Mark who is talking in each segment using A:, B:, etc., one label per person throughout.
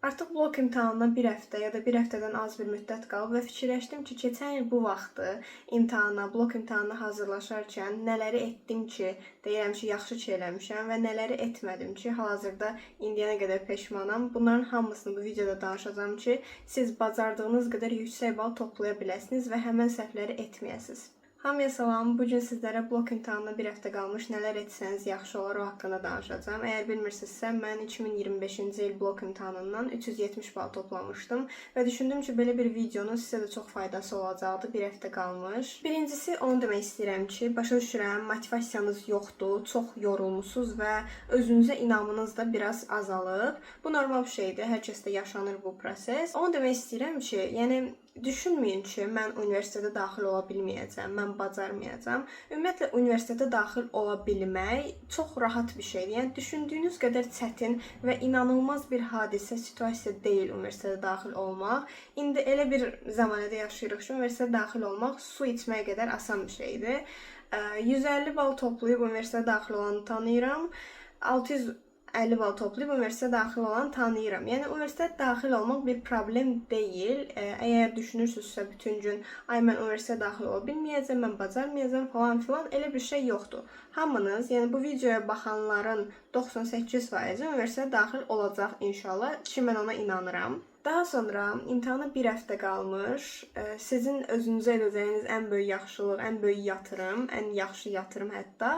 A: Artıq blok imtahanına bir həftə ya da bir həftədən az bir müddət qalıb və fikirləşdim ki, keçən il bu vaxtı blok imtahanına hazırlaşarkən nələri etdim ki, deyirəm ki, yaxşı ki eləmişəm və nələri etmədim ki, hal-hazırda indiyənə qədər peşmanam. Bunların hamısını bu videoda danışacağam ki, siz bacardığınız qədər yüksək bal toplaya biləsiniz və həmən səhvləri etməyəsiniz. Hamıya salam. Bu gün sizlərə blok imtahanına bir həftə qalmış nələr etsəniz yaxşı olar o haqqında danışacağam. Əgər bilmirsinizsə, mən 2025-ci il blok imtahanından 370 bal toplamışdım və düşündüm ki, belə bir videonun sizə də çox faydası olacaqdı. Bir həftə qalmış. Birincisi, onu demək istəyirəm ki, başa düşürəm, motivasiyanız yoxdur, çox yorulmusunuz və özünüzə inamınız da biraz azalıb. Bu normal bir şeydir. Hər kəsdə yaşanır bu proses. Onu demək istəyirəm ki, yəni düşünməyin ki, mən universitetə daxil ola bilməyəcəm, mən bacarmayacağam. Ümumiyyətlə, universitetə daxil ola bilmək çox rahat bir şeydir. Yəni, düşündüyünüz qədər çətin və inanılmaz bir hadisə, situasiya deyil universitetə daxil olmaq. İndi elə bir zamanədə yaşayırıq ki, universitetə daxil olmaq su içmək qədər asan bir şeydir. 150 bal toplayıb universitetə daxil olanı tanıyıram. 650 bal toplayıb universitetə daxil olanı tanıyıram. Yəni, universitetə daxil olmaq bir problem deyil. Əgər düşünürsünüzsə bütün gün, ay mən universitetə daxil ola bilməyəcəm, mən bacarmayacam falan filan, elə bir şey yoxdur. Hamınız, yəni bu videoya baxanların 98% universitetə daxil olacaq inşallah ki, mən ona inanıram. Daha sonra imtahana bir həftə qalmış, sizin özünüzə edəcəyiniz ən böyük yaxşılıq, ən böyük yatırım, ən yaxşı yatırım hətta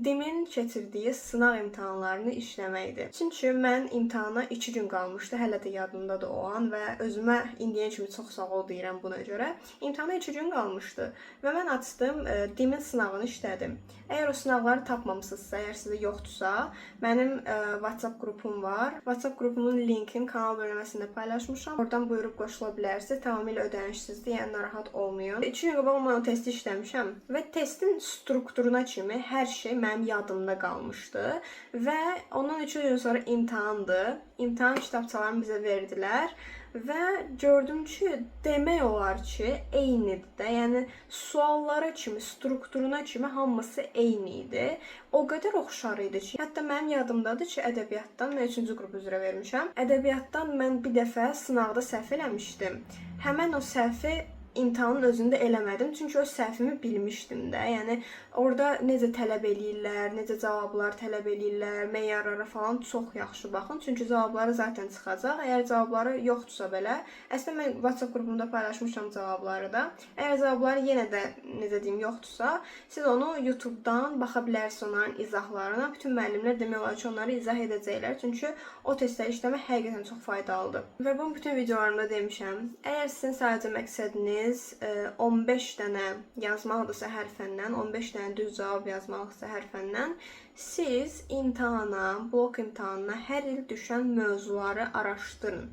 A: DİM-in keçirdiyi sınaq imtahanlarını işləməkdir. Çünki mən imtahana 2 gün qalmışdı, hələ də yadımdadır o an və özümə indiyə kimi çox sağ ol deyirəm buna görə. İmtahana 2 gün qalmışdı və mən açdım, DİM-in sınavını işlədim. Əgər o sınavları tapmamısınızsa, əgər sizdə yoxdursa, mənim WhatsApp qrupum var. WhatsApp qrupumun linkini kanal bölməsində paylaşmışam. Oradan buyurub qoşula bilərsiniz. Tamamilə ödənişsizdir, yəni narahat olmayın. 2 gün qabaq mən o testi işləmişəm və testin strukturuna kimi hər şey mənim yadımda qalmışdı və ondan 2 gün sonra imtahandır. İmtahan kitabçalarını bizə verdilər. Və gördüm ki, demək olar ki, eynidir də. Yəni, suallara kimi, strukturuna kimi hamısı eyni idi. O qədər oxşar idi ki, hətta mənim yadımdadır ki, ədəbiyyatdan, mən 3-cü qrup üzrə vermişəm. Ədəbiyyatdan mən bir dəfə sınavda səhv eləmişdim. Həmən o səhvi imtahanın özündə eləmədim, çünki o səhvimi bilmişdim də. Yəni, orada necə tələb eləyirlər, necə cavablar tələb eləyirlər, meyarlara falan çox yaxşı baxın. Çünki cavabları zaten çıxacaq. Əgər cavabları yoxdursa belə, əslində mən WhatsApp qrupumda paylaşmışam cavabları da. Əgər cavabları yenə də, necə deyim, yoxdursa, siz onu YouTube-dan baxa bilərsiniz onların izahlarına. Bütün müəllimlər demək olar ki, onları izah edəcəklər. Çünki o testləri işləmək həqiqətən çox faydalıdır. Və bunu bütün videolarımda demişəm. Əgər sizin sadəcə məqsədiniz 15 dənə yazmaqdırsa hər fəndən, 15 dənə düz cavab yazmaqdırsa hər fəndən, siz blok imtahanına hər il düşən mövzuları araşdırın.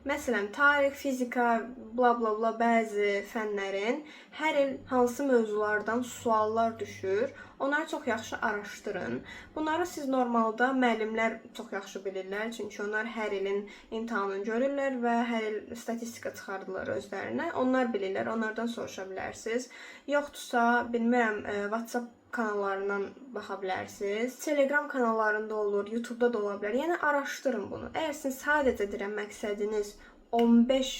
A: Məsələn, tarix, fizika, bla bla bla bəzi fənlərin hər il hansı mövzulardan suallar düşür, onları çox yaxşı araşdırın. Bunları siz normalda müəllimlər çox yaxşı bilirlər, çünki onlar hər ilin imtahanını görürlər və hər il statistika çıxardılar özlərinə. Onlar bilirlər, onlardan soruşa bilərsiniz. Yoxdursa, bilmirəm, WhatsApp kanallarından baxa bilərsiniz. Telegram kanallarında olur, YouTube-da da ola bilər. Yəni, araşdırın bunu. Əgər sizin sadəcə deyirəm məqsədiniz 15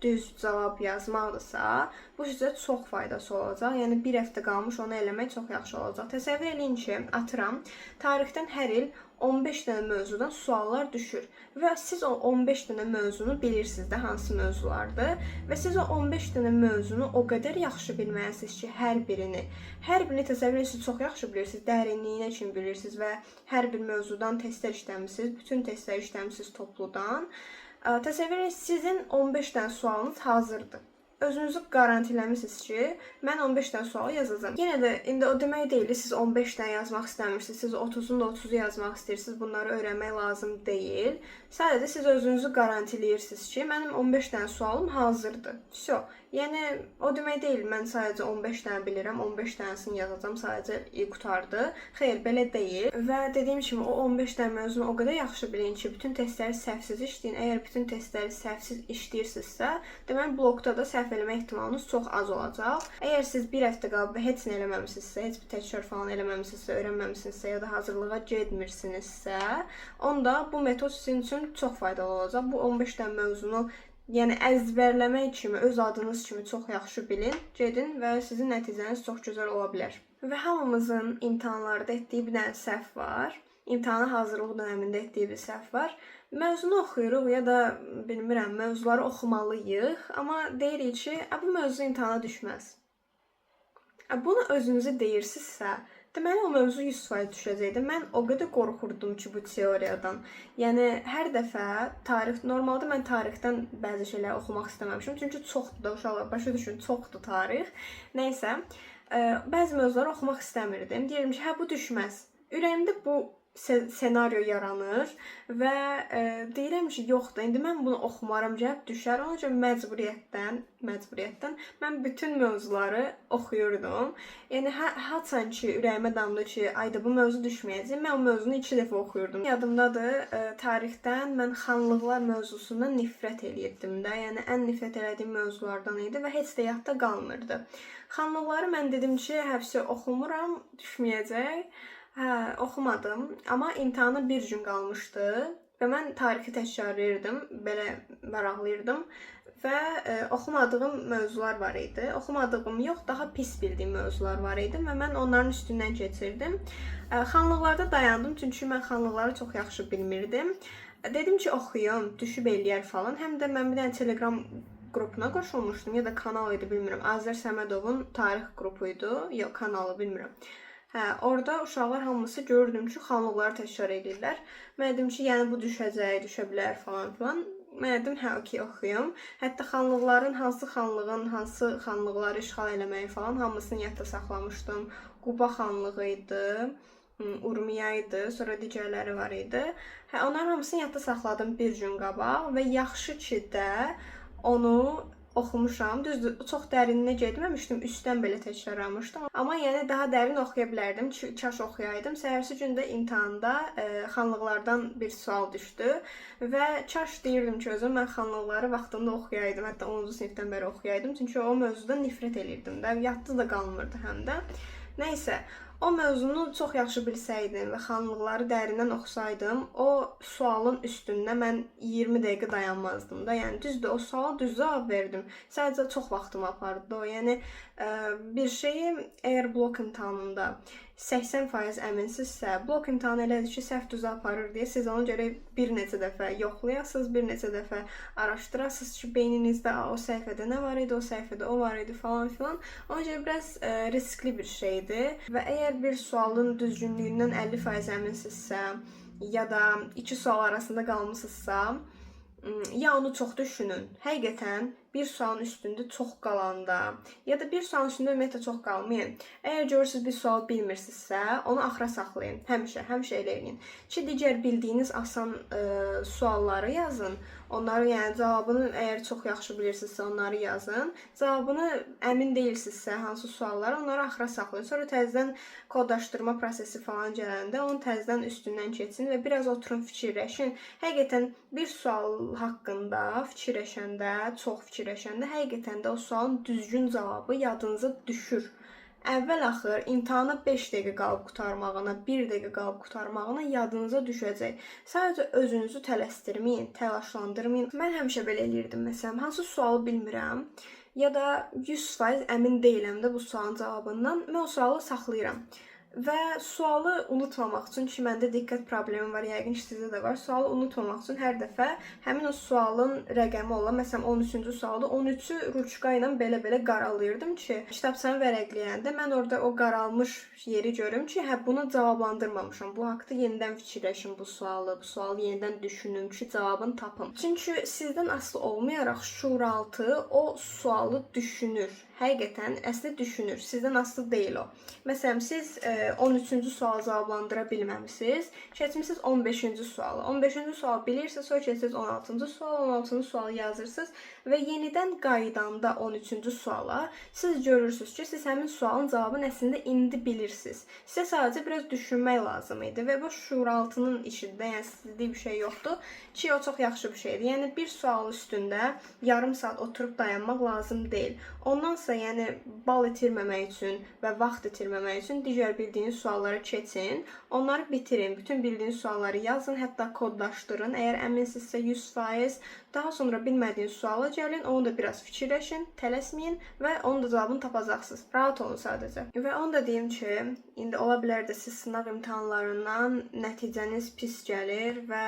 A: düz cavab yazmaqdırsa, bu sizə çox faydası olacaq. Yəni, bir həftə qalmış onu eləmək çox yaxşı olacaq. Təsəvvür eləyin ki, atıram, tarixdən hər il 15 dənə mövzudan suallar düşür və siz o 15 dənə mövzunu bilirsiniz də hansı mövzulardır və siz o 15 dənə mövzunu o qədər yaxşı bilməlisiniz ki, hər birini təsəvvür edirsiniz, çox yaxşı bilirsiniz, dərinliyinə kimi bilirsiniz və hər bir mövzudan testlər işləmisiniz, bütün testlər işləmisiniz topludan. Təsəvvür edirsiniz, sizin 15 dənə sualınız hazırdır. Özünüzü garantiləmişsiniz ki, mən 15 dənə sual yazacağam. Yenə də, indi o demək deyil, siz 15 dənə yazmaq istəmirsiniz, siz 30-un da 30'u yazmaq istəyirsiniz, bunları öyrənmək lazım deyil. Sadəcə siz özünüzü garantiləyirsiniz ki, mənim 15 dənə sualım hazırdır. Vəsə, Yəni o demək deyil, mən sadəcə 15 dənə bilirəm, 15 dənəsini yazacağam, sadəcə qurtardı. Xeyr, belə deyil. Və dediyim kimi o 15 dənə mövzunu o qədər yaxşı bilin ki, bütün testləri səhvsiz işləyin. Əgər bütün testləri səhvsiz işləyirsinizsə, deməli blokda da səhv eləmə ehtimalınız çox az olacaq. Əgər siz bir həftə qalıb və heç nə eləməmisinizsə, heç bir təkrar falan eləməmisinizsə, öyrənməmisinizsə ya da hazırlığa getmirsinizsə, onda bu metod sizin üçün çox faydalı olacaq. Bu 15 dənə mövzunu yəni əzbərləmək kimi, öz adınız kimi çox yaxşı bilin, gedin və sizin nəticəniz çox gözəl ola bilər. Və hamımızın imtahanlarda etdiyi bir dənə səhv var. İmtahana hazırlıq dövründə etdiyi bir səhv var. Mövzunu oxuyuruq ya da bilmirəm, mövzuları oxumalıyıq, amma deyirik ki, bu mövzu imtahana düşməz. Bunu özünüzə deyirsinizsə, deməli o mövzu 100% düşəcəkdi. Mən o qədər qorxurdum ki, bu teoriyadan. Yəni hər dəfə normalda mən tarixdən bəzi şeyləri oxumaq istəməmişəm. Çünki çoxdur da uşaqlar, başa düşün, çoxdur tarix. Nəysə, bəzi mövzuları oxumaq istəmirdim. Deyirəm ki, bu düşməz. Ürəyimdə bu senaryo yaranır və deyirəm ki, yox da, indi mən bunu oxumaram, gəlib düşər. Ona görə məcburiyyətdən mən bütün mövzuları oxuyurdum. Yəni haçan ki, ürəyimə damdı ki, ayda bu mövzu düşməyəcək, mən o mövzunu 2 dəfə oxuyurdum. Yadımdadır, tarixdən mən xanlıqlar mövzusundan nifrət eləyirdim də. Yəni ən nifrət elədiyim mövzulardan idi və heç də yadda qalmırdı. Xanlıqları mən dedim ki, həbsi oxumuram, düşməyəcək. Oxumadım, amma imtahana bir gün qalmışdı və mən tarixi təkrarlayırdım, belə maraqlayırdım və oxumadığım mövzular var idi. Oxumadığım yox, daha pis bildiyim mövzular var idi və mən onların üstündən keçirdim. Xanlıqlarda dayandım, çünki mən xanlıqları çox yaxşı bilmirdim. Dedim ki, oxuyum, düşüb eləyər falan. Həm də mən bir dənə Telegram qrupuna qoşulmuşdum ya da kanal idi, bilmirəm. Azər Səmədovun tarix qrupu idi, yox kanalı, bilmirəm. Orada uşaqlar hamısı görürdüm ki, xanlıqları təkrar edirlər. Mən dedim ki, yəni bu düşəcək, düşə bilər falan filan. Mən dedim, okey, oxuyum. Hətta xanlıqların, hansı xanlıqları işğal eləməyi falan hamısını yadda saxlamışdım. Quba xanlığı idi, Urmiya idi, sonra digərləri var idi. Onların hamısını yadda saxladım bir gün qabaq və yaxşı ki də onu oxumuşam. Düzdür, çox dərinlinə getməmişdim, üstdən belə təkrarlamışdım. Amma yəni daha dərin oxuya bilərdim, kaş oxuyaydım. Səhərsi gündə imtahanda xanlıqlardan bir sual düşdü və kaş deyirdim ki, özüm mən xanlıqları vaxtında oxuyaydım, hətta 10-cu sinifdən bəri oxuyaydım. Çünki o mövzudan nifrət elirdim də, yadda da qalmırdı həm də. Nəysə, o mövzunu çox yaxşı bilsəydim və xanlıqları dərindən oxusaydım, o sualın üstündə mən 20 dəqiqə dayanmazdım da. Yəni düzdür, o suala düz cavab verdim. Sadəcə çox vaxtımı apardı o. Yəni bir şeyi əgər blok imtahanında 80% əminsinizsə, blok imtahanı elədir ki, səhv düzə aparır deyə siz ona görə bir neçə dəfə yoxlayasınız, bir neçə dəfə araşdırasınız ki, beyninizdə o səhifədə nə var idi, o səhifədə o var idi falan filan. Ona görə biraz riskli bir şeydir və əgər bir sualın düzgünlüyündən 50% əminsinizsə ya da 2 sual arasında qalmısınızsa, ya onu çox düşünün. Həqiqətən bir sualın üstündə çox qalanda ya da bir sualın üstündə ümumiyyətlə çox qalmayın. Əgər görürsünüz bir sual bilmirsinizsə, onu axıra saxlayın. Həmişə elə edin. Ki, digər bildiyiniz asan sualları yazın. Onları, yəni cavabını əgər çox yaxşı bilirsinizsə, onları yazın. Cavabını əmin deyilsinizsə, hansı sualları, onları axıra saxlayın. Sonra təzədən kodlaşdırma prosesi falan gələndə onu təzədən üstündən keçin və biraz oturun, fikirləşin. Həqiqətən bir sual haqqında fikirləşəndə, çox fikirləşəndə həqiqətən də o sualın düzgün cavabı yadınıza düşür. Əvvəl-axır imtahana 5 dəqiqə qalıb qurtarmağına, 1 dəqiqə qalıb qurtarmağına yadınıza düşəcək. Sadəcə özünüzü tələsdirməyin, təlaşlandırmayın. Mən həmişə belə eləyirdim. Məsələn, hansı sualı bilmirəm ya da 100% əmin deyiləm də bu sualın cavabından, mən o sualı saxlayıram. Və sualı unutmamaq üçün, ki, məndə diqqət problemi var, yəqin ki, sizdə də var. Sualı unutmamaq üçün hər dəfə həmin o sualın rəqəmi olan, məsələn, 13-cü sualda 13-ü ruçka ilə belə qaralayırdım ki, kitabçanı vərəqləyəndə mən orada o qaralmış yeri görüm ki, bunu cavablandırmamışam. Bu haqda yenidən fikirləşin bu sualı yenidən düşünün ki, cavabını tapın. Çünki sizdən asılı olmayaraq şuuraltı o sualı düşünür. həqiqətən əslində düşünür. Sizdən asılı deyil o. Məsələn, siz 13-cü sualı cavablandıra bilməmisiniz. Keçmisiniz 15-ci sualı. 15-ci sualı bilirsiniz, sonra keçirsiniz 16-cı sual, 16-cı sualı yazırsınız və yenidən qaydanda 13-cü suala siz görürsünüz ki, siz həmin sualın cavabını əslində indi bilirsiniz. Sizə sadəcə biraz düşünmək lazım idi və bu şuuraltının işidir. Yəni sizlik bir şey yoxdur ki, o çox yaxşı bir şeydir. Yəni bir sual üstündə yarım saat oturub dayanmaq lazım deyil. Ondansa yəni bal itirməmək üçün və vaxt itirməmək üçün digər bildiyiniz sualları keçin, onları bitirin. Bütün bildiyiniz sualları yazın, hətta kodlaşdırın. Əgər əminsinizsə 100%, daha sonra bilmədiyiniz suala gəlin, onu da biraz fikirləşin, tələsməyin və onun da cavabını tapacaqsınız. Rahat olun sadəcə. Və onu da deyim ki, indi ola bilər də siz sınaq imtahanlarından nəticəniz pis gəlir və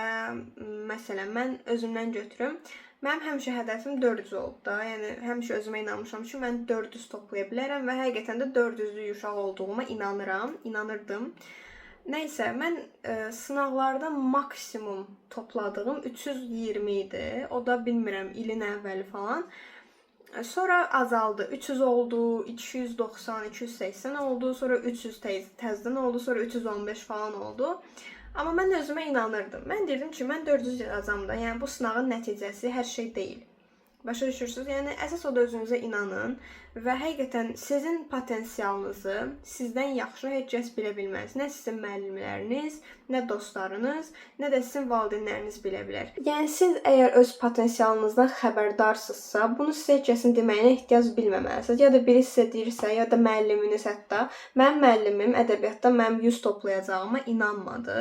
A: məsələn mən özümdən götürüm. Mənim həmişə hədəfim 400 olub da. Yəni həmişə özümə inanmışam ki, mən 400 toplaya bilərəm və həqiqətən də 400-lük uşaq olduğuma inanırdım. Nəysə, mən sınaqlarda maksimum topladığım 320 idi. O da bilmirəm, ilin əvvəli falan. Sonra azaldı. 300 oldu, 290, 280 oldu, sonra 300 təzədən oldu, sonra 315 falan oldu. Amma mən özümə inanırdım. Mən deyirdim ki, mən 400 yazacam da. Yəni bu sınağın nəticəsi hər şey deyil. Başa düşürsünüz? Yəni əsas o da özünüzə inanın və həqiqətən sizin potensialınızı sizdən yaxşı heç kəs bilə bilməz. Nə sizin müəllimləriniz, nə dostlarınız, nə də sizin valideynləriniz bilə bilər. Yəni siz əgər öz potensialınızdan xəbərdarsınızsa, bunu sizə heç kəsin deməyinə ehtiyac bilməməlisiniz. Ya da biri sizə deyirsə, ya da müəlliminiz hətta, mənim müəllimim ədəbiyyatda mənim 100 toplayacağıma inanmırdı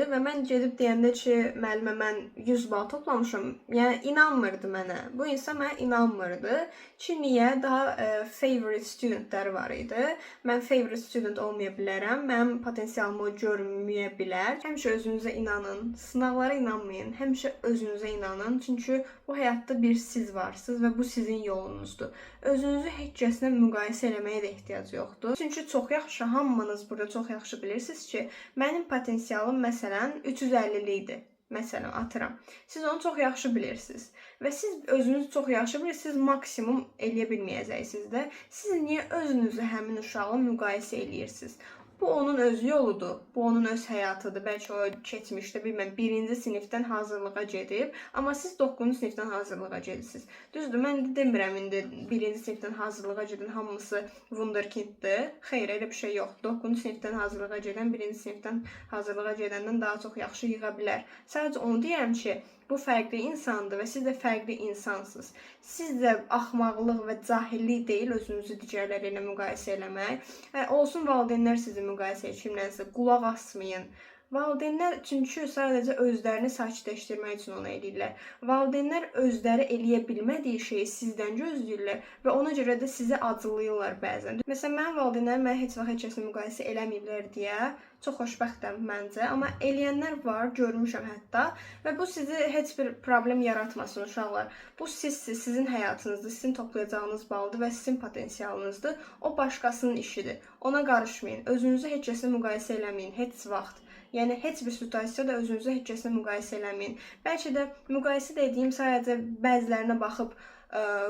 A: və mən gedib deyəndə ki, müəllimə mən 100 bal toplamışam, yəni inanmırdı mənə. Bu insan mənə inanmırdı. Ki, niyə? Daha favorite studentlər var idi. Mən favorite student olmaya bilərəm. Mənim potensialımı görməyə bilər. Həmişə özünüzə inanın. Sınaqlara inanmayın. Həmişə özünüzə inanın. Çünki bu həyatda bir siz varsınız və bu sizin yolunuzdur. Özünüzü heç kəslə müqayisə eləməyə də ehtiyac yoxdur. Çünki çox yaxşı, hamınız burada çox yaxşı bilirsiniz ki, mənim potensialım məsələn 350-li idi. Məsələn, atıram. Siz onu çox yaxşı bilirsiniz. Və siz özünüzü çox yaxşı bilirsiniz, maksimum eləyə bilməyəcəksiniz də. Siz niyə özünüzü həmin uşaqla müqayisə eləyirsiniz? Bu onun öz yoludur, bu onun öz həyatıdır. Bəlkə o keçmişdə, bilməm, 1-ci sinifdən hazırlığa gedib, amma siz 9-cu sinifdən hazırlığa gedirsiniz. Düzdür, mən demirəm indi 1-ci sinifdən hazırlığa gedən hamısı wunderkinddir. Xeyr, elə bir şey yoxdur. 9-cu sinifdən hazırlığa gedən 1-ci sinifdən hazırlığa gedəndən daha çox yaxşı yığa bilər. Sadəcə onu deyirəm ki, bu fərqli insandır və siz də fərqli insansınız. Siz də axmaqlıq və cahillik deyil özünüzü digərləri ilə müqayisə eləmək. Olsun valideynlər sizi müqayisə etməksə, qulaq asmayın. Valideynlər çünki sadəcə özlərini sakitləşdirmək üçün onu eləyirlər. Valideynlər özləri eləyə bilmədiyi şeyi sizdən gözləyirlər və ona görə də sizi acılayırlar bəzən. Məsələn, mənim valideynlərim mənə heç vaxt heç kəslə müqayisə eləməyiblər deyə çox xoşbəxtəm məncə, amma eləyənlər var, görmüşəm hətta və bu sizi heç bir problem yaratmasın uşaqlar. Bu sizsiniz, sizin həyatınızdır, sizin toplayacağınız baldır və sizin potensialınızdır. O başqasının işidir. Ona qarışmayın. Özünüzü heç kəslə müqayisə eləməyin, heç vaxt. Yəni heç bir situasiyada özünüzü heç kəslə müqayisə eləməyin. Bəlkə də müqayisə dediyim sadəcə bəzilərinə baxıb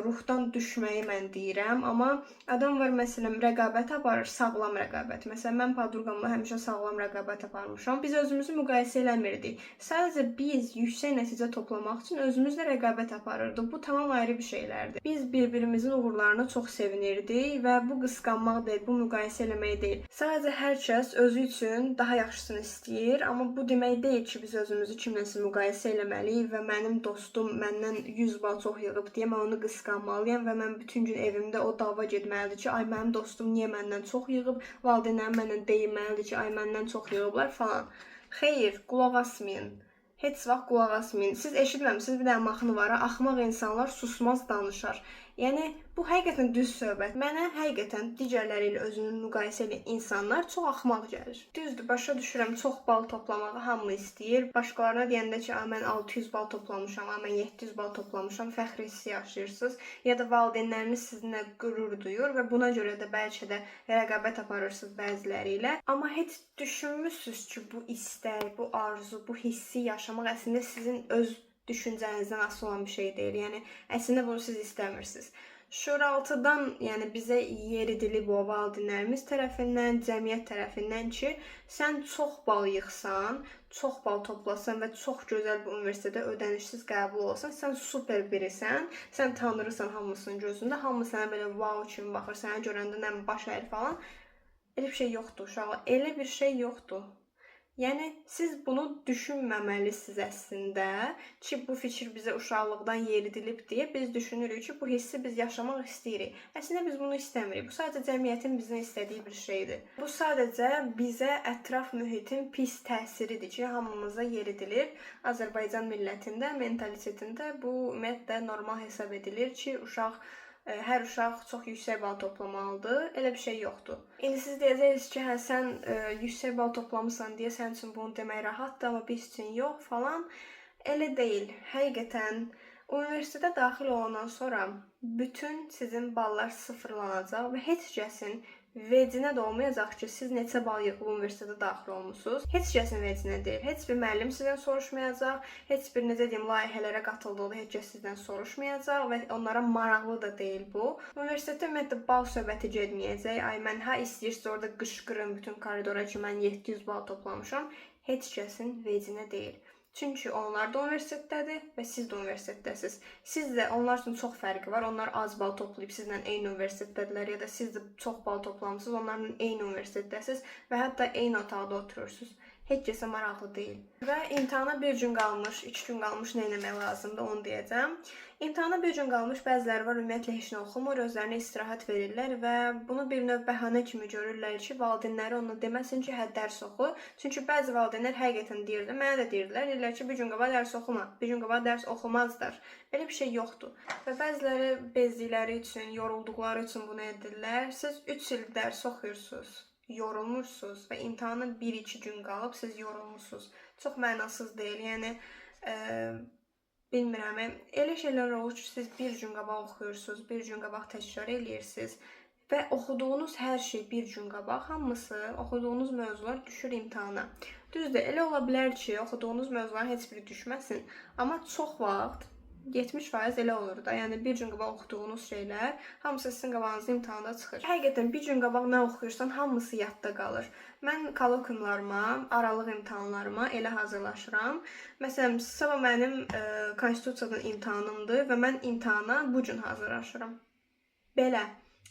A: ruhdan düşməyi mən deyirəm, amma adam var məsələn rəqabət aparır, sağlam rəqabət. Məsələn mən podruqamla həmişə sağlam rəqabət aparmışam. Biz özümüzü müqayisə eləmirdik. Sadəcə biz yüksək nəticə toplamaq üçün özümüzlə rəqabət aparırdıq. Bu tamam ayrı bir şeylərdir. Biz bir-birimizin uğurlarına çox sevinirdik və bu qısqanmaq deyil, bu müqayisə eləmək deyil. Sadəcə hər kəs özü üçün daha yaxşısını istəyir, amma bu demək deyil ki, biz özümüzü kimləsə müqayisə eləməliyik və mənim dostum məndən 100 bal çox yığıb deyə mən onu qısqanmalıyam və mən bütün gün evimdə o dava getməlidir ki, ay mənim dostum niyə məndən çox yığıb, valideynlərim məndən deyilməlidir ki, ay məndən çox yığıblar falan. Xeyr, qulaq asmayın. Heç vaxt qulaq asmayın. Siz eşitməmisiniz, bir dənə mahnı var, axmaq insanlar susmaz danışar. Yəni bu həqiqətən düz söhbət. Mənə həqiqətən digərləri ilə özünü müqayisə edən insanlar çox axmaq gəlir. Düzdür, başa düşürəm, çox bal toplamağı hamı istəyir. Başqalarına deyəndə ki, mən 600 bal toplamışam, mən 700 bal toplamışam, fəxr hissi yaşayırsınız. Ya da valideynləriniz sizinlə qürur duyur və buna görə də bəlkə də rəqabət aparırsınız bəziləri ilə. Amma heç düşünmüsünüz ki, bu istək, bu arzu, bu hissi yaşamaq əslində sizin öz düşüncənizdən asılı olan bir şey deyil. Yəni əslində bunu siz istəmirsiniz. Şuuraltıdan, yəni bizə yeridilib o valideynlərimiz tərəfindən, cəmiyyət tərəfindən ki, sən çox bal yığsan, çox bal toplasan və çox gözəl bir universitetə ödənişsiz qəbul olsan, sən super birisən, sən tanrısan hamısının gözündə, hamı sənə belə wow kimi baxır, sənə görəndə nə baş əyir falan. Elə bir şey yoxdur uşaqlar, elə bir şey yoxdur. Yəni siz bunu düşünməməlisiniz əslində ki, bu fikir bizə uşaqlıqdan yeridilib deyə biz düşünürük ki, bu hissi biz yaşamaq istəyirik. Əslində biz bunu istəmirik. Bu sadəcə cəmiyyətin bizdən istədiyi bir şeydir. Bu sadəcə bizə ətraf mühitin pis təsiridir ki, hamımıza yeridilib. Azərbaycan millətində, mentalitetində bu ümumiyyətlə normal hesab edilir ki, hər uşaq çox yüksək bal toplamalıdır. Elə bir şey yoxdur. İndi siz deyəcəksiniz ki, hə sən yüksək bal toplamısan deyə sənin üçün bunu demək rahatdır, amma biz üçün yox falan. Elə deyil. Həqiqətən universitetə daxil olandan sonra bütün sizin ballar sıfırlanacaq və heç kəsin vecinə də olmayacaq ki, siz neçə bal yığıb universitetə daxil olmusunuz. Heç kəsin vecinə deyil. Heç bir müəllim sizdən soruşmayacaq. Heç bir necə deyim, layihələrə qatıldıqda heç kəs sizdən soruşmayacaq və onlara maraqlı da deyil bu. Universitetdə ümumiyyətlə bal söhbəti getməyəcək. Ay mən istəyirsiniz orada qışqırın bütün koridora ki, mən 700 bal toplamışam. Heç kəsin vecinə deyil. Çünki onlar da universitetdədir və siz də universitetdəsiniz. Siz də onlar üçün çox fərqi var. Onlar az bal toplayıb sizlə eyni universitetdədirlər ya da siz də çox bal toplamısınız, onlarla eyni universitetdəsiniz və hətta eyni otaqda oturursunuz. Heç kəsə maraqlı deyil. Və imtahana bir gün qalmış, 2 gün qalmış nə etmək lazımdır onu deyəcəm. İmtahana bir gün qalmış bəziləri var, ümumiyyətlə heç nə oxumur, özlərinə istirahət verirlər və bunu bir növ bəhanə kimi görürlər ki, valideynləri ona deməsin ki, hə dərs oxu. Çünki bəzi valideynlər həqiqətən deyirlər, mənə də deyirlər ki, bir gün qabaq dərs oxuma, bir gün qabaq dərs oxumazlar. Belə bir şey yoxdur. Və bəziləri bezdikləri üçün, yorulduqları üçün bunu edirlər. Siz 3 il dərs oxuyursunuz, yorulmursunuz və imtahana 1-2 gün qalıb siz yorulmursunuz. Çox mənasız deyil. Yəni bilmirəm, elə şeylər olur ki, siz bir gün qabaq oxuyursunuz, bir gün qabaq təkrar eləyirsiniz və oxuduğunuz hər şey bir gün qabaq, hamısı, oxuduğunuz mövzular düşür imtahana. Düzdür, elə ola bilər ki, oxuduğunuz mövzuların heç biri düşməsin, amma çox vaxt 70% elə olur da. Yəni bir gün qabaq oxuduğunuz şeylər hamısı sizin qabağınızda imtahanda çıxır. Həqiqətən bir gün qabaq nə oxuyursan, hamısı yadda qalır. Mən kolloquiumlarıma, aralıq imtahanlarıma elə hazırlaşıram. Məsələn, sabah mənim konstitusiyadan imtahanımdır və mən imtahana bu gün hazırlaşıram. Belə.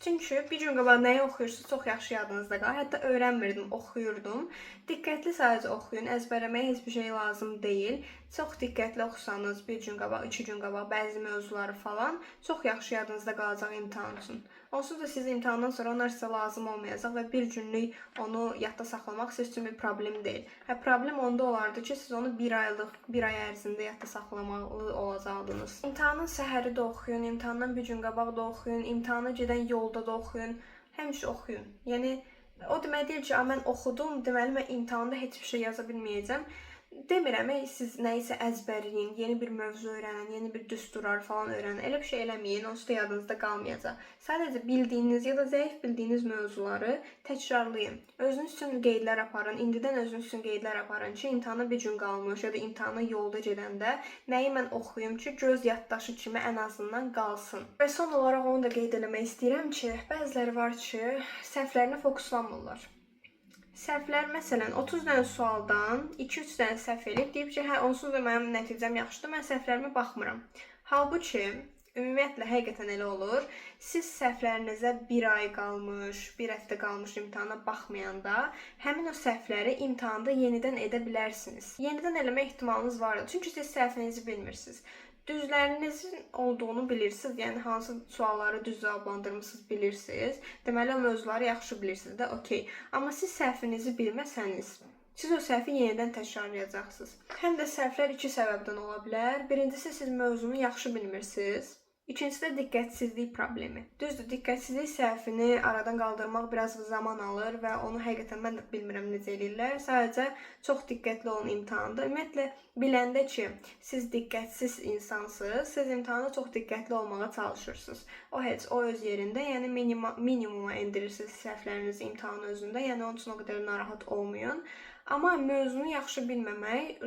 A: Çünki bir gün qabaq nəyi oxuyursunuz, çox yaxşı yadınızda qalır. Hətta öyrənmirdim, oxuyurdum. Diqqətli sadəcə oxuyun, əzbərləməyə heç bir şey lazım deyil. Çox diqqətli oxusanız, bir gün qabaq, 2 gün qabaq bəzi mövzuları falan çox yaxşı yadınızda qalacaq imtahan üçün. Onsuz da siz imtahandan sonra onlar sizə lazım olmayacaq və bir günlük onu yadda saxlamaq siz üçün bir problem deyil. Problem onda olardı ki, siz onu bir ay ərzində yadda saxlamalı olacaqdınız. İmtahanın səhəri də oxuyun, imtahandan bir gün qabaq da oxuyun, imtahana gedən yolda da oxuyun, həmişə oxuyun. Yəni, o demək deyil ki, mən oxudum, deməli mən imtahanda heç bir şey yaza bilməyəcəm. Demirəm, siz nəyisə əzbərləyin, yeni bir mövzu öyrənin, yeni bir düsturlar falan öyrənin. Elə bir şey eləməyin, onsuz da yadınızda qalmayacaq. Sadəcə bildiyiniz ya da zəif bildiyiniz mövzuları təkrarlayın. Özünüz üçün qeydlər aparın, indidən özünüz üçün qeydlər aparın ki, imtahana bir gün qalmış ya da imtahana yolda gedəndə nəyi mən oxuyum ki, göz yaddaşı kimi ən azından qalsın. Və son olaraq onu da qeyd eləmək istəyirəm ki, bəziləri var ki, səhvlərinə fokuslanmırlar. Səhvlər, məsələn, 30 dənə sualdan 2-3 dənə səhv eləyib, deyib ki, hə, onsuz da mənim nəticəm yaxşıdır, mən səhvlərimə baxmıram. Halbuki, ümumiyyətlə, həqiqətən elə olur. Siz səhvlərinizə 1 ay qalmış, 1 həftə qalmış imtahana baxmayanda, həmin o səhvləri imtahanda yenidən edə bilərsiniz. Yenidən eləmə ehtimalınız vardır, çünki siz səhvinizi bilmirsiniz. Düzlərinizin olduğunu bilirsiniz, yəni hansı sualları düz cavablandırmışsınız bilirsiniz. Deməli, o mövzuları yaxşı bilirsiniz də, okey. Amma siz səhvinizi bilməsəniz, siz o səhvi yenidən təkrarlayacaqsınız. Həm də səhvlər 2 səbəbdən ola bilər. Birincisi, siz mövzunu yaxşı bilmirsiniz. İkincisi də diqqətsizlik problemi. Düzdür, diqqətsizlik səhvini aradan qaldırmaq biraz zaman alır və onu həqiqətən mən də bilmirəm necə eləyirlər. Sadəcə çox diqqətli olun imtahanda. Ümumiyyətlə, biləndə ki, siz diqqətsiz insansınız, siz imtahanda çox diqqətli olmağa çalışırsınız. O öz yerində, yəni minimuma endirirsiniz səhvlərinizi imtahanın özündə, yəni onun üçün o qədər narahat olmayın. Amma mövzunu yaxşı bilməmək,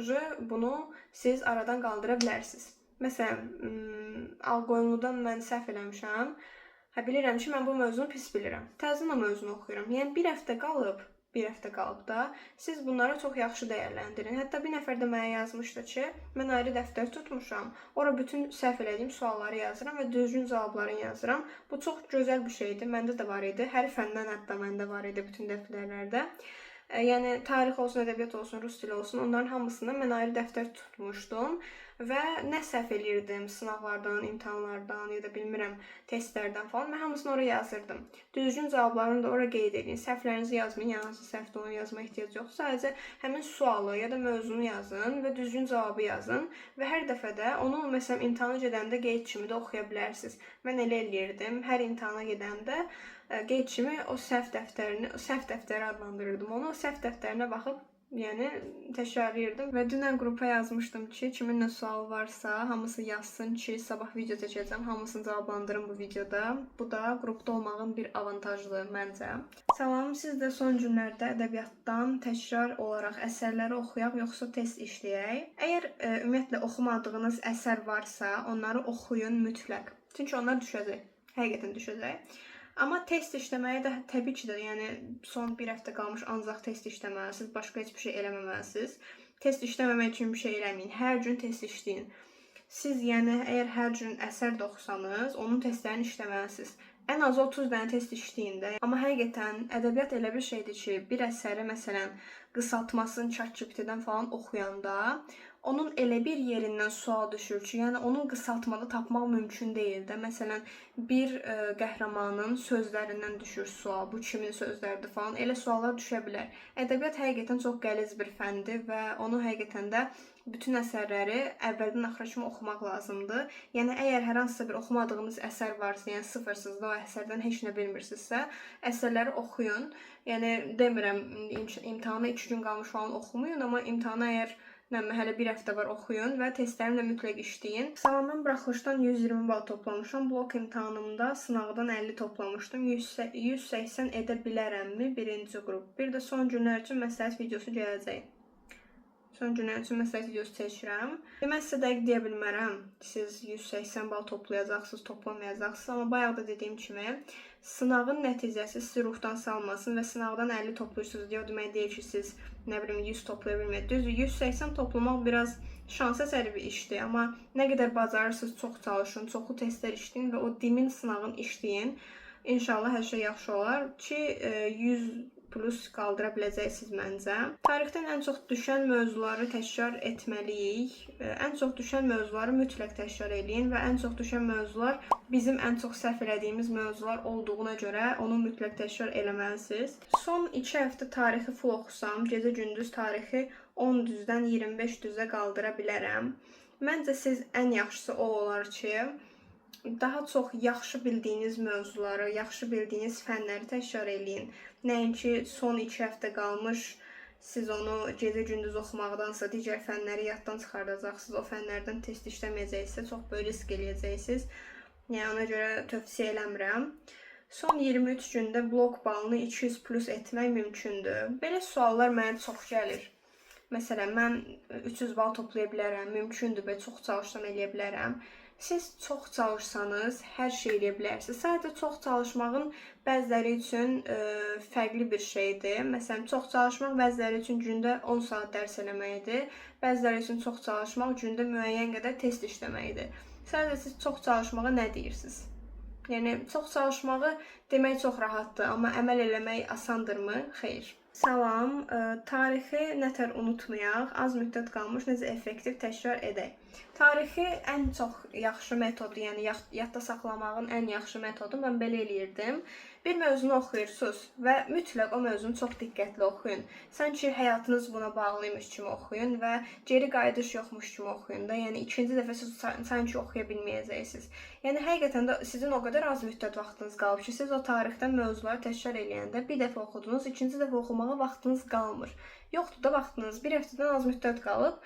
A: bunu siz aradan qaldıra bilərsiniz. Məsələn, alqoyunludan mən səhv eləmişəm. Bilirəm ki, mən bu mövzunu pis bilirəm. Təzədən o mövzunu oxuyuram. Yəni bir həftə qalıb da siz bunları çox yaxşı dəyərləndirin. Hətta bir nəfər də mənə yazmışdı ki, mən ayrı dəftər tutmuşam. Ora bütün səhv elədiyim sualları yazıram və düzgün cavablarını yazıram. Bu çox gözəl bir şeydir. Məndə də var idi. Hər fəndən hətta məndə var idi bütün dəftərlərdə. Yəni tarix olsun, ədəbiyyat olsun, rus dili olsun, onların hamısından mən ayrı dəftər tutmuşdum və nə səhv eləyirdim sınavlardan, imtahanlardan ya da bilmirəm testlərdən falan, mən hamısını oraya yazırdım. Düzgün cavablarını da oraya qeyd edin. Səhvlərinizi yazmayın, yəni hansı səhvdə onu yazma ehtiyac yox. Sadəcə həmin sualı ya da mövzunu yazın və düzgün cavabı yazın və hər dəfə də onu məsələn imtahana gedəndə qeyd kimi də oxuya bilərsiniz. Mən elə eləyirdim. Hər imtahana gedəndə qeyd kimi o səhv dəftəri adlandırırdım onu. O səhv dəftərinə baxıb yəni təkrarlayırdım və dünən qrupa yazmışdım ki, kimin nə sualı varsa, hamısı yazsın ki, sabah video çəkəcəm, hamısını cavablandırım bu videoda. Bu da qrupda olmağın bir avantajıdır məncə. Salam, siz də son günlərdə ədəbiyyatdan təkrar olaraq əsərləri oxuyaq, yoxsa test işləyək? Əgər ümumiyyətlə oxumadığınız əsər varsa, onları oxuyun mütləq. Çünki onlar düşəcək. Həqiqətən düşəcək. Amma test işləməyi də təbii ki də, yəni son bir həftə qalmış ancaq test işləməlisiniz, başqa heç bir şey eləməməlisiniz. Test işləməmək üçün bir şey eləməyin, hər gün test işləyin. Siz yəni əgər hər gün əsər də oxusanız, onun testlərini işləməlisiniz. Ən az 30 dənə test işləyin də. Amma həqiqətən ədəbiyyat elə bir şeydir ki, bir əsəri məsələn qısaltmasını ChatGPT-dən falan oxuyanda onun elə bir yerindən sual düşür ki, yəni onun qısaltmada tapmaq mümkün deyil də. Məsələn, bir qəhrəmanın sözlərindən düşür sual, bu kimin sözləridir falan, elə suallar düşə bilər. Ədəbiyyat həqiqətən çox qəliz bir fəndir və onu həqiqətən də bütün əsərləri əvvəldən axıra kimi oxumaq lazımdır. Yəni əgər hər hansısa bir oxumadığınız əsər varsa, yəni sıfırsınız da o əsərdən heç nə bilmirsinizsə, əsərləri oxuyun. Yəni demirəm imtahana 2 gün qalmış falan oxumayın, amma imtahana əgər hələ bir həftə var oxuyun və testlərini də mütləq işləyin. Salamdan buraxılışdan 120 bal toplamışam. Blok imtahanımda sınavdan 50 toplamışdım. 180 edə bilərəmmi? Birinci qrup. Bir də son günlər üçün məsləhət videosu gələcək. Son günlər üçün məsləhət videosu çəkirəm. Mən sizə dəqiq deyə bilmərəm. Siz 180 bal toplayacaqsınız, toplamayacaqsınız. Amma bayaq da dediyim kimi, sınavın nəticəsi sizi ruhdan salmasın və sınavdan 50 toplayırsınız deyə o demək deyil ki, siz nə bilim 100 toplaya bilməyəcəksiniz. Düzdür, 180 toplamaq biraz şans əsəri bir işdir, amma nə qədər bacarırsınız, çox çalışın, çoxlu testlər işləyin və o dimin sınavını işləyin. İnşallah hər şey yaxşı olar ki, 100 plus qaldıra biləcəksiniz məncə. Tarixdən ən çox düşən mövzuları təkrar etməliyik. Ən çox düşən mövzuları mütləq təkrar eləyin və ən çox düşən mövzular bizim ən çox səhv elədiyimiz mövzular olduğuna görə onu mütləq təkrar eləməlisiniz. Son 2 həftə tarixi full oxusam, gecə-gündüz tarixi 10 düzdən 25 düzə qaldıra bilərəm. Məncə siz ən yaxşısı o olar ki, daha çox yaxşı bildiyiniz mövzuları, yaxşı bildiyiniz fənləri təkrar eləyin. Nəinki son 2 həftə qalmış, siz onu gecə-gündüz oxumaqdansa digər fənləri yaddan çıxardacaqsınız. O fənlərdən test işləməyəcəksə çox böyük risk eləyəcəksiniz. Yəni ona görə tövsiyə eləmirəm. Son 23 gündə blok balını 200 plus etmək mümkündür. Belə suallar mənə çox gəlir. Məsələn, mən 300 bal toplaya bilərəm, mümkündür və çox çalışsam eləyə bilərəm. Siz çox çalışsanız, hər şey eləyə bilərsiniz. Sadəcə çox çalışmağın bəziləri üçün fərqli bir şeydir. Məsələn, çox çalışmaq bəziləri üçün gündə 10 saat dərs eləməkdir. Bəziləri üçün çox çalışmaq gündə müəyyən qədər test işləməkdir. Sadəcə siz çox çalışmağa nə deyirsiniz? Yəni, çox çalışmağı demək çox rahatdır, amma əməl eləmək asandırmı? Xeyr. Salam, tarixi nətər unutmayaq, az müddət qalmış, necə effektiv təkrar edək. Tarixi ən çox yaxşı metodu, yəni yadda saxlamağın ən yaxşı metodu mən belə eləyirdim. Bir mövzunu oxuyursunuz və mütləq o mövzunu çox diqqətli oxuyun. Sanki həyatınız buna bağlıymış kimi oxuyun və geri qayıdış yoxmuş kimi oxuyun da. Yəni ikinci dəfə siz sanki oxuya bilməyəcəksiniz. Yəni həqiqətən də sizin o qədər az müddət vaxtınız qalıb ki, siz o tarixdən mövzuları təkrar eləyəndə bir dəfə oxudunuz, ikinci dəfə oxumağa vaxtınız qalmır. Yoxdur da vaxtınız, bir həftədən az müddət qalıb.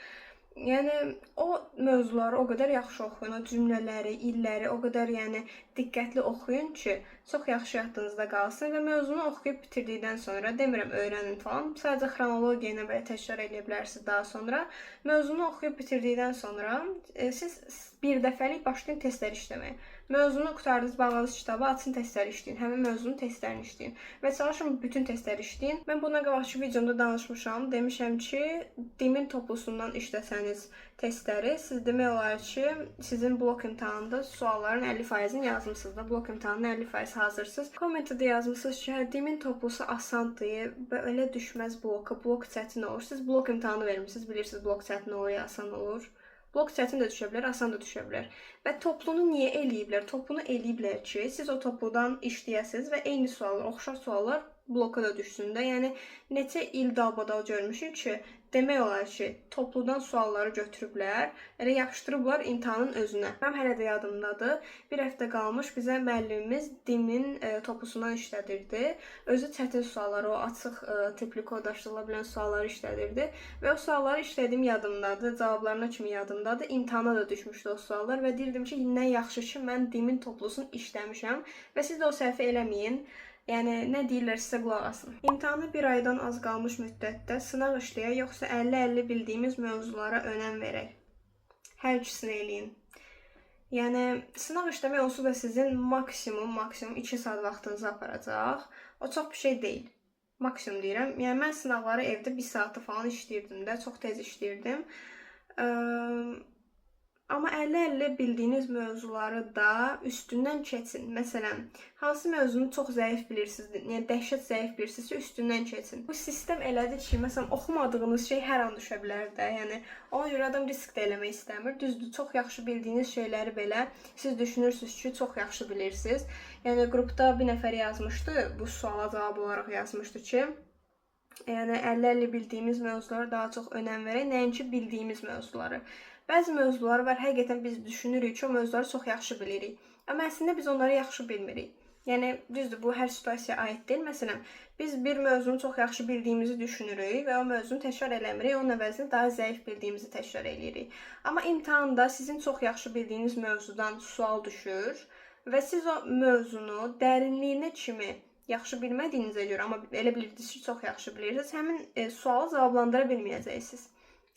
A: Yəni o mövzuları o qədər yaxşı oxuyun, o cümlələri, illəri o qədər yəni diqqətli oxuyun ki, çox yaxşı yadınızda qalsın və mövzunu oxuyub bitirdikdən sonra, demirəm öyrənin falan, sadəcə xronologiya ilə belə təkrar edə bilərsiniz daha sonra. Mövzunu oxuyub bitirdikdən sonra siz bir dəfəlik başlayın testlər işləməyə. Mövzunu qurtardınız, bağladınız kitabı, açın testləri işləyin. Həmin mövzunun testlərini işləyin və çalışın bütün testləri işləyin. Mən buna qabaqki videomda danışmışam. Demişəm ki, dimin toplusundan işləsəniz testləri, siz demək olar ki, sizin blok imtahanında sualların 50%-ni yazmısınız da, blok imtahanının 50% hazırsınız. Kommentdə yazmısınız ki, hə, dimin toplusu asandır, belə düşməz bloka, blok çətin olur. Siz blok imtahanı vermisiniz, bilirsiniz blok çətin olur, ya asan olur. Blok çətin də düşə bilər, asan da düşə bilər. Və toplunu niyə eləyiblər? Toplunu eləyiblər ki, siz o topludan işləyəsiniz və eyni suallar, oxşar suallar bloka da düşsün də. Yəni neçə il dalbadal görmüşük ki, demək olar ki, topludan sualları götürüblər, elə yapışdırıblar imtahanın özünə. Mənim hələ də yadımdadır. Bir həftə qalmış bizə müəllimimiz dimin toplusundan işlədirdi. Özü çətin sualları, o açıq tipli kodlaşdırıla bilən sualları işlədirdi və o sualları işlədiyim yadımdadır, cavablarına kimi yadımdadır. İmtahana da düşmüşdü o suallar və deyirdim ki, nə yaxşı ki, mən dimin toplusunu işləmişəm və siz də o səhvi eləməyin. Yəni, nə deyirlər, sizə qulaq asın. İmtahana bir aydan az qalmış müddətdə sınaq işləyək, yoxsa 50-50 bildiyimiz mövzulara önəm verək. Hər ikisini eləyin. Yəni, sınaq işləmək onsuz da sizin maksimum 2 saat vaxtınızı aparacaq. O çox bir şey deyil. Maksimum deyirəm. Yəni, mən sınaqları evdə 1 saatı falan işləyirdim də, çox tez işləyirdim. Amma 50-50 bildiyiniz mövzuları da üstündən keçin. Məsələn, hansı mövzunu çox zəif bilirsiniz, yəni dəhşət zəif bilirsinizsə üstündən keçin. Bu sistem elədir ki, məsələn, oxumadığınız şey hər an düşə bilər də. Yəni, ona görə adam risk də eləmək istəmir. Düzdür, çox yaxşı bildiyiniz şeyləri belə siz düşünürsünüz ki, çox yaxşı bilirsiniz. Yəni, qrupda bir nəfər yazmışdı, bu suala cavab olaraq yazmışdı ki, yəni 50-50 bildiyimiz mövzulara daha çox önəm verək, nəinki bildiyimiz mövzuları. Bəzi mövzular var, həqiqətən biz düşünürük ki, o mövzuları çox yaxşı bilirik. Amma əslində biz onları yaxşı bilmirik. Yəni, düzdür, bu hər situasiyaya aid deyil. Məsələn, biz bir mövzunu çox yaxşı bildiyimizi düşünürük və o mövzunu təkrar eləmirik, onun əvəzinə daha zəif bildiyimizi təkrar eləyirik. Amma imtahanda sizin çox yaxşı bildiyiniz mövzudan sual düşür və siz o mövzunu dərinliyinə kimi yaxşı bilmədiyinizə görə, amma elə bilirsiniz ki, çox yaxşı bilirsiniz, həmin sualı cavablandıra bilməyəcəksiniz.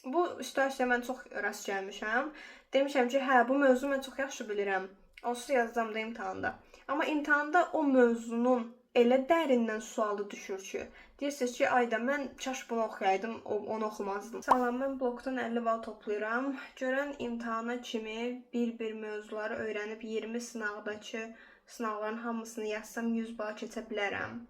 A: Bu situasiyaya mən çox rast gəlmişəm. Demişəm ki, hə, bu mövzunu mən çox yaxşı bilirəm. Onsuz yazacağam da imtahanda. Amma imtahanda o mövzunun elə dərindən sualı düşür ki, deyirsiniz ki, ayda mən kaş bunu oxuyaydım, onu oxumazdım. Salam, mən blokdan 50 bal toplayıram. Görən imtahana kimi bir mövzuları öyrənib 20 sınaqdakı sınaqların hamısını yazsam 100 bal keçə bilərəm.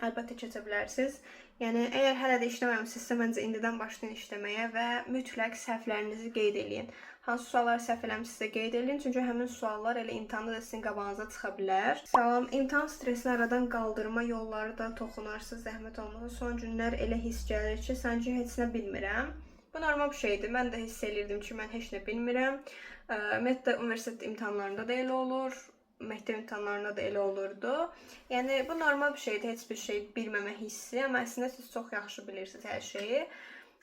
A: Əlbəttə keçə bilərsiniz. Yəni, əgər hələ də işləməmişsinizsə, məncə indidən başlayın işləməyə və mütləq səhvlərinizi qeyd edin. Hansı sualları səhv eləmişsinizsə qeyd edin, çünki həmin suallar elə imtahanda da sizin qabağınıza çıxa bilər. Salam, imtahan stresini aradan qaldırma yolları da toxunarsınız, zəhmət olmasa. Son günlər elə hiss gəlir ki, sanki heç nə bilmirəm. Bu normal bir şeydir. Mən də hiss elirdim ki, mən heç nə bilmirəm. Ümumiyyətlə, universitet imtahanlarında da elə olur. Məktəb imtahanlarında da elə olurdu. Yəni, bu normal bir şeydir, heç bir şey bilməmə hissi, amma əslində siz çox yaxşı bilirsiniz hər şeyi.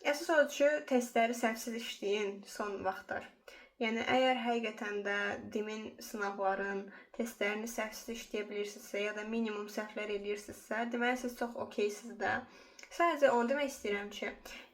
A: Əsas odur ki, testləri səhvsiz işləyin son vaxtlar. Yəni, əgər həqiqətən də dimin sınaqların testlərini səhvsiz işləyə bilirsinizsə, ya da minimum səhvlər edirsinizsə, deməli, siz çox okeysiz də. Sadəcə onu demək istəyirəm ki,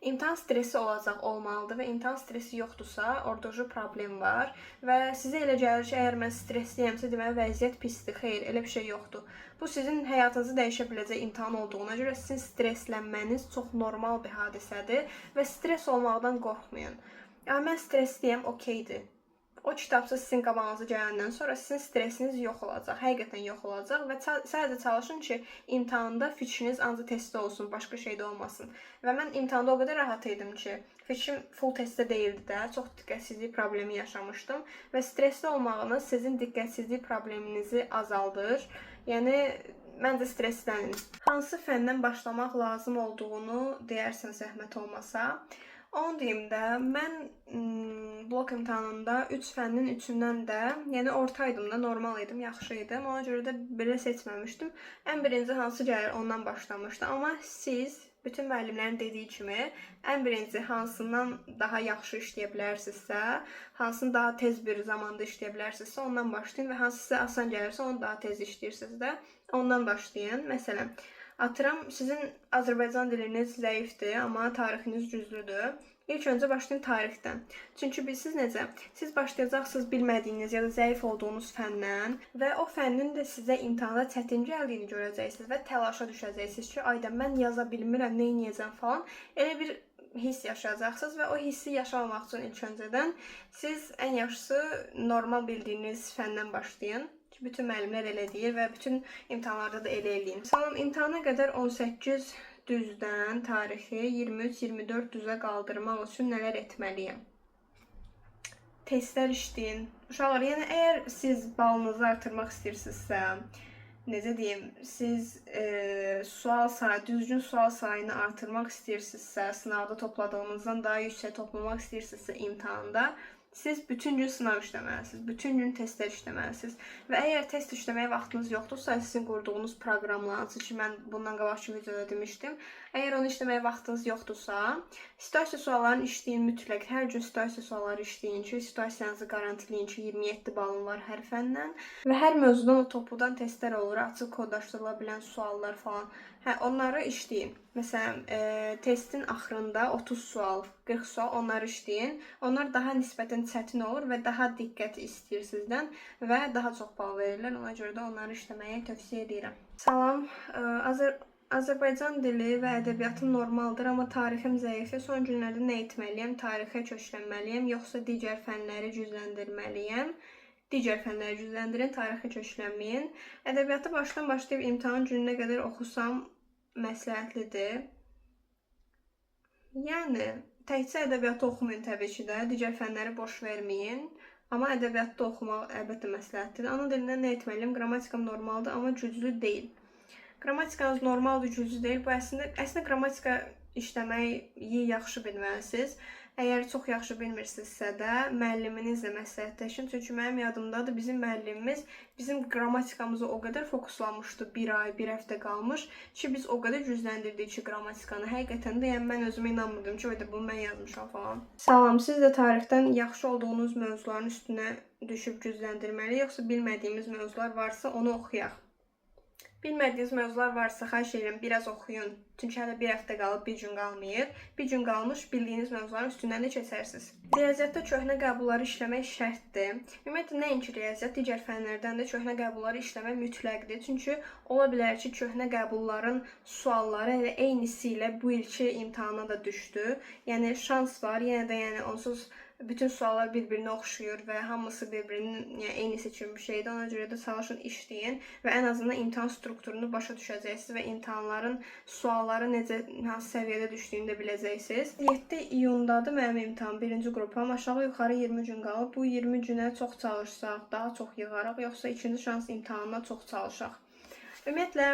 A: imtahan stresi olacaq, olmalıdır və imtahan stresi yoxdursa, orada problem var və sizə elə gəlir ki, əgər mən stresliyəmsə, deməli, vəziyyət pisdir. Xeyr, elə bir şey yoxdur. Bu, sizin həyatınızı dəyişə biləcək imtahan olduğuna görə sizin streslənməniz çox normal bir hadisədir və stres olmaqdan qorxmayın. Yəni, mən stresliyəm, okeydir. O kitabsa sizin qabağınıza gələndən sonra sizin stresiniz yox olacaq, həqiqətən yox olacaq və sadəcə çalışın ki, imtahanda fikriniz ancaq testdə olsun, başqa şeydə olmasın. Və mən imtahanda o qədər rahat idim ki, fikrim full testdə deyildi də, çox diqqətsizlik problemi yaşamışdım və stresli olmağınız sizin diqqətsizlik probleminizi azaldır. Yəni, məncə streslənin. Hansı fəndən başlamaq lazım olduğunu deyərsən zəhmət olmasa. Onu deyim də, mən blok imtahanında 3 fənnin üçündən də, yəni ortaydım da, normal idim, yaxşı idim. Ona görə də belə seçməmişdim. Ən birinci hansı gəlir ondan başlamışdı. Amma siz, bütün müəllimlərin dediyi kimi, ən birinci hansından daha yaxşı işləyə bilərsinizsə, hansını daha tez bir zamanda işləyə bilərsinizsə, ondan başlayın və hansı sizə asan gəlirsə, onu daha tez işləyirsiniz də, ondan başlayın. Məsələn, atıram, sizin Azərbaycan diliniz zəifdir, amma tarixiniz güclüdür İlk öncə başlayın tarixdən. Çünki siz necə? Siz başlayacaqsınız bilmədiyiniz ya da zəif olduğunuz fəndən və o fənnin də sizə imtahanda çətin gəldiyini görəcəksiniz və təlaşa düşəcəksiniz ki, ayda mən yaza bilmirəm, nə edəcəm falan. Elə bir hiss yaşayacaqsınız və o hissi yaşamamaq üçün ilk öncədən siz ən yaxşısı normal bildiyiniz fəndən başlayın. Bütün müəllimlər elə deyir və bütün imtahanlarda da elə eləyin. Salam, imtahana qədər 18 düzdən tarixi 23-24 düzə qaldırmaq üçün nələr etməliyəm? Testlər işləyin. Uşaqlar, yəni əgər siz balınızı artırmaq istəyirsinizsə, necə deyim, siz düzgün sual sayını artırmaq istəyirsinizsə, sınavda topladığınızdan daha yüksək toplamaq istəyirsinizsə imtahanda, siz bütün gün sınav işləməlisiniz, bütün gün testlər işləməlisiniz. Və əgər test işləməyə vaxtınız yoxdursa, sizin qurduğunuz proqramla, hansı ki, mən bundan qabaqki videoda demişdim, əgər onu işləməyə vaxtınız yoxdursa, situasiya suallarını işləyin mütləq. Hər gün situasiya sualları işləyin ki, situasiyanızı qarantiləyin ki, 27 balın var hər fəndən. Və hər mövzudan o topludan testlər olur, açıq kodlaşdırıla bilən suallar falan. Onları işləyin. Məsələn, testin axırında 30 sual, 40 sual onları işləyin. Onlar daha nisbətən çətin olur və daha diqqət istəyir sizdən və daha çox bal verirlər. Ona görə də onları işləməyi tövsiyə edirəm. Salam, Azərbaycan dili və ədəbiyyatım normaldır, amma tarixim zəifdir. Son günlərdə nə etməliyəm? Tarixə köklənməliyəm, yoxsa digər fənləri gücləndirməliyəm? Digər fənləri gücləndirin, tarixə köklənməyin. Ədəbiyyatı başdan başlayıb imtahan gününə qədər oxusam məsləhətlidir. Yəni, təkcə ədəbiyyatı oxumayın təbii ki də, digər fənləri boş verməyin. Amma ədəbiyyatda oxumaq əlbəttə məsləhətlidir. Ana dilindən nə etməliyəm? Qrammatikam normaldır, amma güclü deyil. Qrammatikanız normaldır, güclü deyil. Bu əslində qrammatika işləməyi yaxşı bilməlisiniz. Əgər çox yaxşı bilmirsinizsə də, müəlliminizlə məsləhətləşin. Çünki mənim yadımdadır, bizim müəllimimiz bizim qrammatikamıza o qədər fokuslanmışdı, bir ay, bir həftə qalmış ki, biz o qədər gücləndirdik ki, qrammatikanı. Həqiqətən də, yəni mən özümə inanmırdım ki, bunu mən yazmışam falan. Salam, siz də tarixdən yaxşı olduğunuz mövzuların üstünə düşüb gücləndirməli, yoxsa bilmədiyimiz mövzular varsa onu oxuyaq. Bilmədiyiniz mövzular varsa, xahiş edirəm, biraz oxuyun. Çünki hələ bir həftə qalıb, bir gün qalmayıb. Bir gün qalmış, bildiyiniz mövzuların üstündən də keçərsiniz. Riyaziyyatda köhnə qəbulları işləmək şərtdir. Ümumiyyətlə, nəinki riyaziyyat, digər fənlərdən də köhnə qəbulları işləmək mütləqdir. Çünki ola bilər ki, köhnə qəbulların sualları elə eynisi ilə bu ilki imtahana da düşdü. Yəni, şans var, yenə də onsuz bütün suallar bir-birinə oxşuyur və hamısı bir-birinin eyni seçilmiş şeydir. Ona görə də çalışın işləyin və ən azından imtahan strukturunu başa düşəcəksiniz və imtahanların sualları hansı səviyyədə düşdüyünü də biləcəksiniz. 7 iyundadır mənim imtahan, birinci qrupam. Aşağı-yuxarı 20 gün qalıb. Bu 20 günə çox çalışsaq, daha çox yığaraq, yoxsa ikinci şans imtahanına çox çalışaq. Ümumiyyətlə,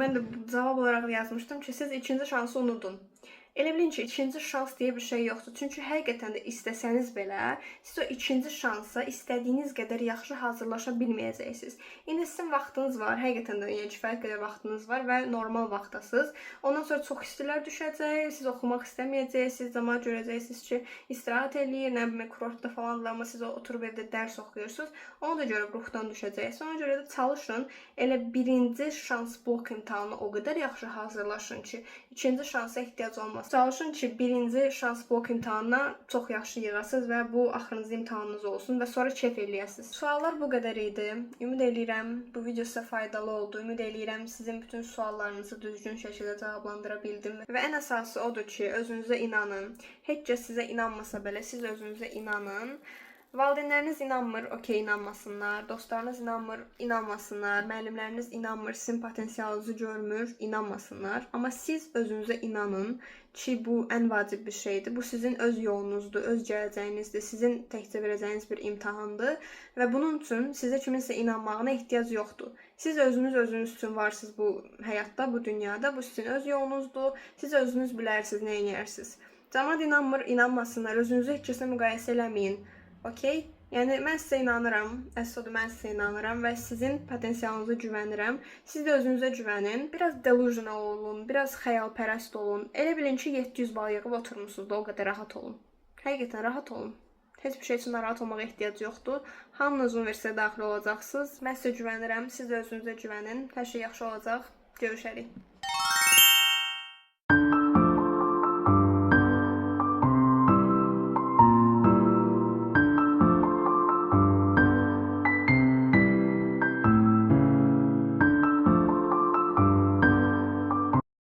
A: mən də cavab olaraq yazmışdım ki, siz ikinci şansı unudun. Elə bilin ki, ikinci şans deyə bir şey yoxdur. Çünki həqiqətən də istəsəniz belə, siz o ikinci şansa istədiyiniz qədər yaxşı hazırlaşa bilməyəcəksiniz. İndi sizin vaxtınız var, həqiqətən də kifayət qədər vaxtınız var və normal vaxtdasınız. Ondan sonra çox istilər düşəcək, siz oxumaq istəməyəcəksiniz, zaman görəcəksiniz ki, istirahət eləyir, nə bilim, kurortda falan, amma siz oturub evdə dərs oxuyursunuz. Ona da görə ruhdan düşəcəksiniz. Ona görə də çalışın, elə birinci şans blok imtahanına o qədər yaxşı hazırlaşın ki, ikinci şansa ehtiyac olmaz. Çalışın ki, birinci şans blok imtahanına çox yaxşı yığasınız və bu axırıncı imtahanınız olsun və sonra keyf eləyəsiniz. Suallar bu qədər idi. Ümid eləyirəm bu video sizə faydalı oldu. Ümid eləyirəm sizin bütün suallarınızı düzgün şəkildə cavablandıra bildim. Və ən əsası odur ki, özünüzə inanın. Heç kəs sizə inanmasa belə, siz özünüzə inanın. Valideynləriniz inanmır, okey, inanmasınlar. Dostlarınız inanmır, inanmasınlar. Müəllimləriniz inanmır, sizin potensialınızı görmür, inanmasınlar. Amma siz özünüzə inanın ki, bu ən vacib bir şeydir. Bu sizin öz yolunuzdur, öz gələcəyinizdir, sizin təkcə verəcəyiniz bir imtahandır. Və bunun üçün sizə kiminsə inanmağına ehtiyac yoxdur. Siz özünüz üçün varsınız bu həyatda, bu dünyada. Bu sizin öz yolunuzdur. Siz özünüz bilərsiniz, nə edərsiniz. Cəmaət inanmır, inanmasınlar. Özünüzü heç kəslə müqayisə eləməyin. Okey? Yəni, mən sizə inanıram, əsl mən sizə inanıram və sizin potensialınıza güvənirəm. Siz də özünüzə güvənin. Biraz delusional olun, biraz xəyalpərəst olun. Elə bilin ki, 700 bal yığıb oturmuşsunuz da o qədər rahat olun. Həqiqətən rahat olun. Heç bir şey üçün narahat olmağa ehtiyac yoxdur. Hamınız universitetə daxil olacaqsınız. Mən sizə güvənirəm, siz də özünüzə güvənin. Hər şey yaxşı olacaq. Görüşərik.